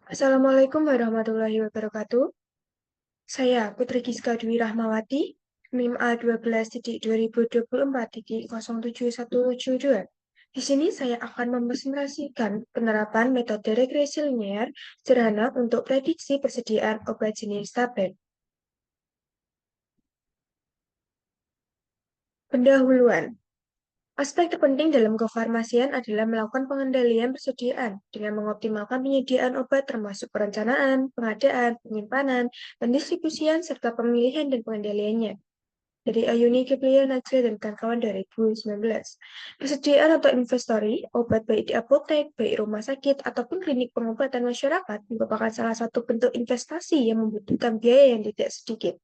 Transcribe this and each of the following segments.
Assalamualaikum warahmatullahi wabarakatuh. Saya Putri Giska Dwi Rahmawati, NIM A12-2024-07172. Di sini saya akan mempresentasikan penerapan metode regresi linier sederhana untuk prediksi persediaan obat jenis tablet. Pendahuluan. Aspek terpenting dalam kefarmasian adalah melakukan pengendalian persediaan dengan mengoptimalkan penyediaan obat termasuk perencanaan, pengadaan, penyimpanan, pendistribusian, serta pemilihan dan pengendaliannya. Dari Ayuni Keplia Najwa dan kawan-kawan 2019. Persediaan atau inventory obat baik di apotek, baik rumah sakit, ataupun klinik pengobatan masyarakat merupakan salah satu bentuk investasi yang membutuhkan biaya yang tidak sedikit.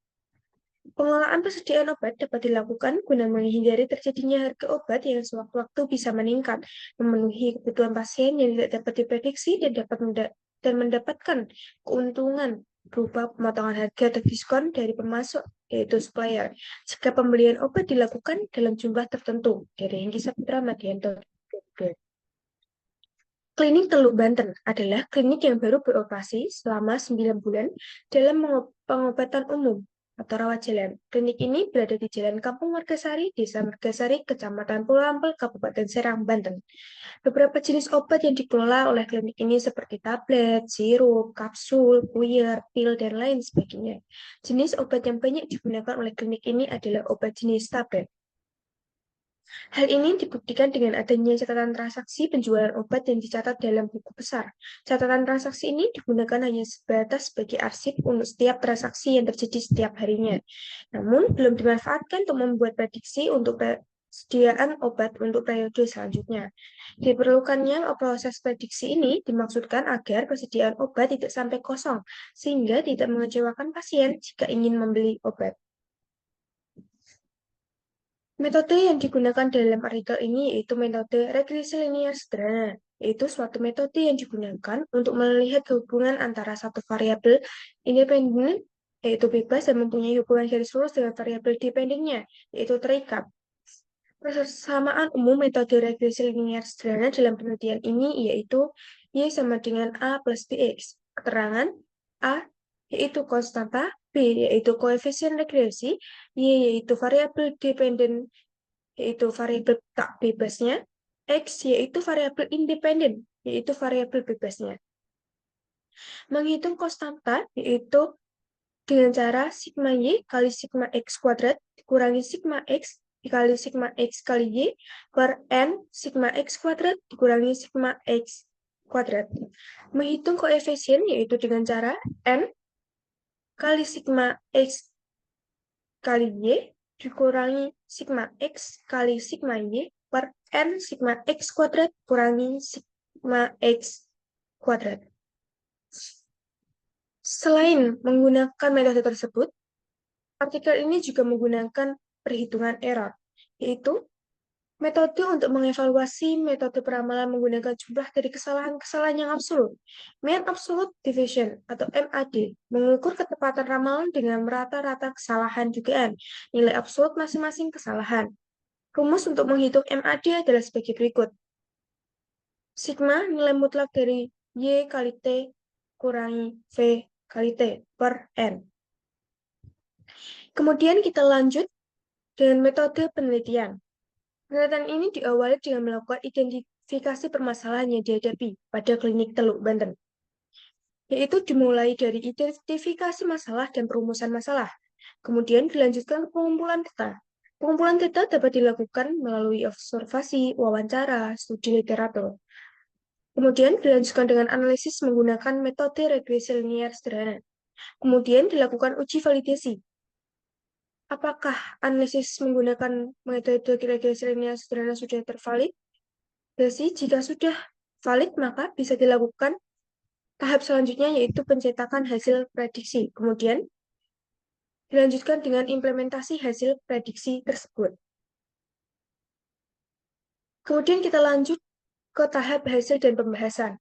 Pengelolaan persediaan obat dapat dilakukan guna menghindari terjadinya harga obat yang sewaktu-waktu bisa meningkat, memenuhi kebutuhan pasien yang tidak dapat diprediksi dan mendapatkan keuntungan berupa pemotongan harga atau diskon dari pemasok, yaitu supplier, jika pembelian obat dilakukan dalam jumlah tertentu. Dari Hengki Saputra Madianto. Klinik Teluk Banten adalah klinik yang baru beroperasi selama 9 bulan dalam pengobatan umum atau rawat jalan. Klinik ini berada di Jalan Kampung Margasari, Desa Margasari, Kecamatan Pulau Ampel, Kabupaten Serang, Banten. Beberapa jenis obat yang dikelola oleh klinik ini seperti tablet, sirup, kapsul, puyer, pil, dan lain sebagainya. Jenis obat yang banyak digunakan oleh klinik ini adalah obat jenis tablet. Hal ini dibuktikan dengan adanya catatan transaksi penjualan obat yang dicatat dalam buku besar. Catatan transaksi ini digunakan hanya sebatas sebagai arsip untuk setiap transaksi yang terjadi setiap harinya. Namun, belum dimanfaatkan untuk membuat prediksi untuk persediaan obat untuk periode selanjutnya. Diperlukannya proses prediksi ini dimaksudkan agar persediaan obat tidak sampai kosong, sehingga tidak mengecewakan pasien jika ingin membeli obat. Metode yang digunakan dalam artikel ini yaitu metode regresi linier sederhana, yaitu suatu metode yang digunakan untuk melihat hubungan antara satu variabel independen, yaitu bebas dan mempunyai hubungan garis lurus dengan variabel dependennya, yaitu terikat. Persamaan umum metode regresi linier sederhana dalam penelitian ini yaitu Y sama dengan A plus BX. Keterangan A yaitu konstanta, B yaitu koefisien regresi, Y yaitu variabel dependen yaitu variabel tak bebasnya, X yaitu variabel independen yaitu variabel bebasnya. Menghitung konstanta yaitu dengan cara sigma Y kali sigma X kuadrat dikurangi sigma X dikali sigma X kali Y per N sigma X kuadrat dikurangi sigma X kuadrat. Menghitung koefisien yaitu dengan cara N kali sigma X kali Y dikurangi sigma X kali sigma Y per N sigma X kuadrat kurangi sigma X kuadrat. Selain menggunakan metode tersebut, artikel ini juga menggunakan perhitungan error, yaitu metode untuk mengevaluasi metode peramalan menggunakan jumlah dari kesalahan-kesalahan yang absolut. Mean Absolute Deviation atau MAD mengukur ketepatan ramalan dengan rata-rata kesalahan dugaan, nilai absolut masing-masing kesalahan. Rumus untuk menghitung MAD adalah sebagai berikut. Sigma nilai mutlak dari Y kali T kurangi V kali T per N. Kemudian kita lanjut dengan metode penelitian. Penelitian ini diawali dengan melakukan identifikasi permasalahan yang dihadapi pada klinik Teluk Banten, yaitu dimulai dari identifikasi masalah dan perumusan masalah, kemudian dilanjutkan ke pengumpulan data. Pengumpulan data dapat dilakukan melalui observasi, wawancara, studi literatur. Kemudian dilanjutkan dengan analisis menggunakan metode regresi linier sederhana. Kemudian dilakukan uji validasi. Apakah analisis menggunakan metode regresi linier sederhana sudah tervalid? Jika sudah valid, maka bisa dilakukan tahap selanjutnya yaitu pencetakan hasil prediksi. Kemudian dilanjutkan dengan implementasi hasil prediksi tersebut. Kemudian kita lanjut ke tahap hasil dan pembahasan.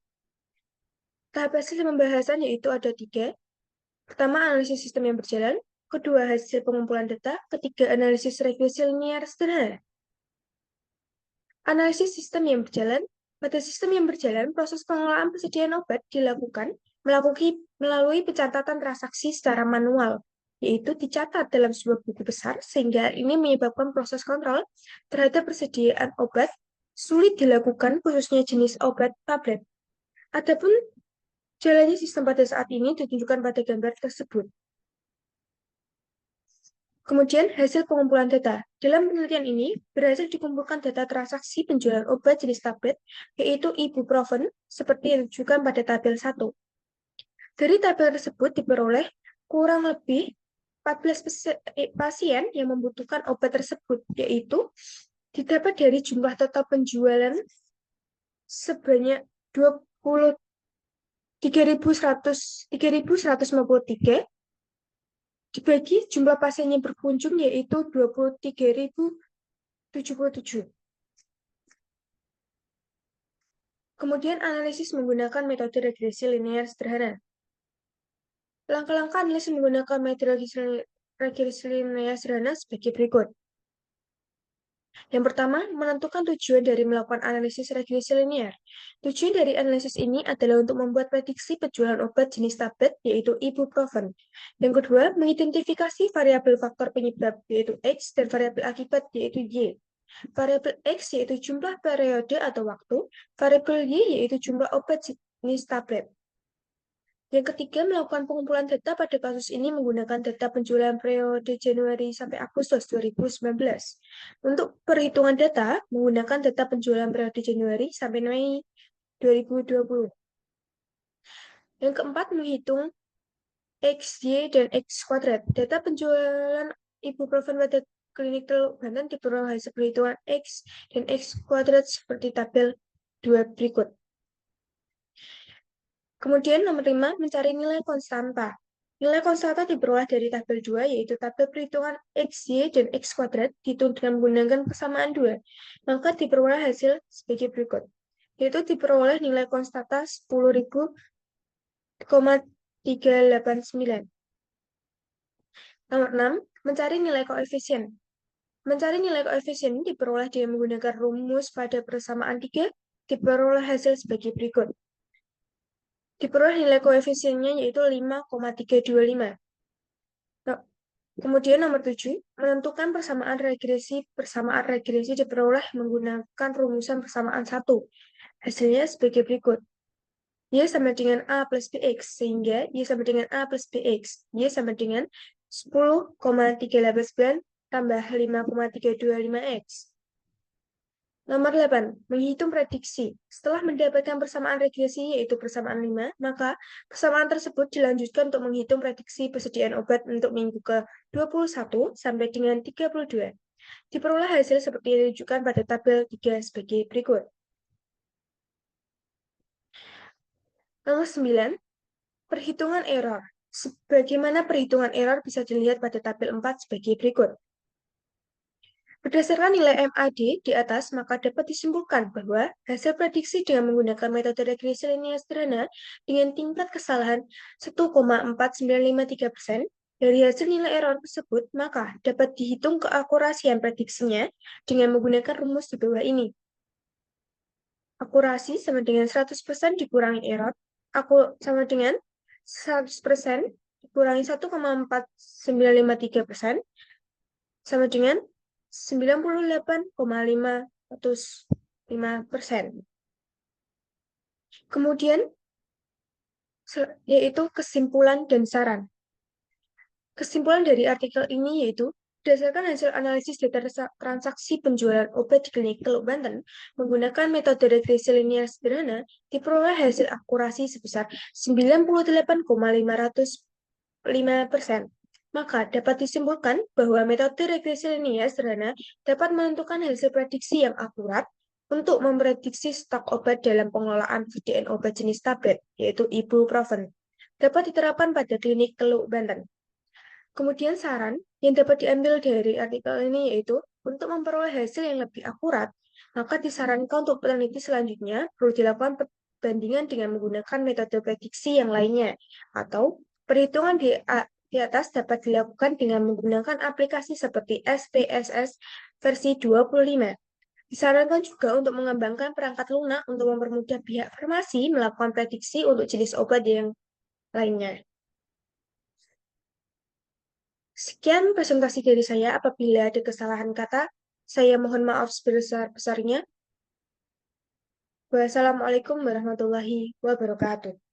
Tahap hasil dan pembahasan yaitu ada 3. Pertama, analisis sistem yang berjalan. Kedua, hasil pengumpulan data. Ketiga, analisis regresi linier sederhana. Analisis sistem yang berjalan. Pada sistem yang berjalan, proses pengelolaan persediaan obat dilakukan melalui pencatatan transaksi secara manual, yaitu dicatat dalam sebuah buku besar, sehingga ini menyebabkan proses kontrol terhadap persediaan obat sulit dilakukan, khususnya jenis obat tablet. Adapun jalannya sistem pada saat ini ditunjukkan pada gambar tersebut. Kemudian, hasil pengumpulan data. Dalam penelitian ini, berhasil dikumpulkan data transaksi penjualan obat jenis tablet, yaitu ibuprofen, seperti yang ditunjukkan pada tabel 1. Dari tabel tersebut diperoleh kurang lebih 14 pasien yang membutuhkan obat tersebut, yaitu didapat dari jumlah total penjualan sebanyak 3.153 dibagi jumlah pasien yang berkunjung yaitu 23.077. Kemudian analisis menggunakan metode regresi linear sederhana. Langkah-langkah analisis menggunakan metode regresi linear sederhana sebagai berikut. Yang pertama, menentukan tujuan dari melakukan analisis regresi linear. Tujuan dari analisis ini adalah untuk membuat prediksi penjualan obat jenis tablet, yaitu ibuprofen. Yang kedua, mengidentifikasi variabel faktor penyebab, yaitu X, dan variabel akibat, yaitu Y. Variabel X yaitu jumlah periode atau waktu, variabel Y yaitu jumlah obat jenis tablet. Yang ketiga, melakukan pengumpulan data pada kasus ini menggunakan data penjualan periode Januari sampai Agustus 2019. Untuk perhitungan data, menggunakan data penjualan periode Januari sampai Mei 2020. Yang keempat, menghitung X, Y, dan X kuadrat. Data penjualan ibuprofen pada klinik Teluk Banten diperoleh hasil perhitungan X dan X kuadrat seperti tabel 2 berikut. Kemudian nomor 5, mencari nilai konstanta. Nilai konstanta diperoleh dari tabel 2, yaitu tabel perhitungan X, Y, dan X kuadrat dihitung dengan menggunakan persamaan 2. Maka diperoleh hasil sebagai berikut, yaitu diperoleh nilai konstanta 10.389. Nomor 6, mencari nilai koefisien. Mencari nilai koefisien diperoleh dengan menggunakan rumus pada persamaan 3, diperoleh hasil sebagai berikut. Diperoleh nilai koefisiennya yaitu 5,325. Nah, kemudian nomor 7, menentukan persamaan regresi. Persamaan regresi diperoleh menggunakan rumusan persamaan 1. Hasilnya sebagai berikut. Y sama dengan A plus BX, sehingga Y sama dengan A plus BX. Y sama dengan 10,389 tambah 5,325X. Nomor 8, menghitung prediksi. Setelah mendapatkan persamaan regresi, yaitu persamaan 5, maka persamaan tersebut dilanjutkan untuk menghitung prediksi persediaan obat untuk minggu ke-21 sampai dengan 32. Diperoleh hasil seperti yang ditunjukkan pada tabel 3 sebagai berikut. Nomor 9, perhitungan error. Sebagaimana perhitungan error bisa dilihat pada tabel 4 sebagai berikut. Berdasarkan nilai MAD di atas, maka dapat disimpulkan bahwa hasil prediksi dengan menggunakan metode regresi linear sederhana dengan tingkat kesalahan 1,4953% dari hasil nilai error tersebut, maka dapat dihitung keakurasian prediksinya dengan menggunakan rumus di bawah ini. Akurasi sama dengan 100% dikurangi error, sama dengan 100% dikurangi 1,4953% sama dengan 98,505%. Kemudian, yaitu kesimpulan dan saran. Kesimpulan dari artikel ini yaitu, berdasarkan hasil analisis data transaksi penjualan obat di klinik Teluk Banten menggunakan metode regresi linear sederhana, diperoleh hasil akurasi sebesar 98,505%. Maka dapat disimpulkan bahwa metode regresi linear sederhana dapat menentukan hasil prediksi yang akurat untuk memprediksi stok obat dalam pengelolaan persediaan obat jenis tablet, yaitu ibuprofen, dapat diterapkan pada klinik Teluk Banten. Kemudian saran yang dapat diambil dari artikel ini yaitu, untuk memperoleh hasil yang lebih akurat, maka disarankan untuk peneliti selanjutnya perlu dilakukan perbandingan dengan menggunakan metode prediksi yang lainnya, atau perhitungan di atas dapat dilakukan dengan menggunakan aplikasi seperti SPSS versi 25. Disarankan juga untuk mengembangkan perangkat lunak untuk mempermudah pihak farmasi melakukan prediksi untuk jenis obat yang lainnya. Sekian presentasi dari saya. Apabila ada kesalahan kata, saya mohon maaf sebesar-besarnya. Wassalamualaikum warahmatullahi wabarakatuh.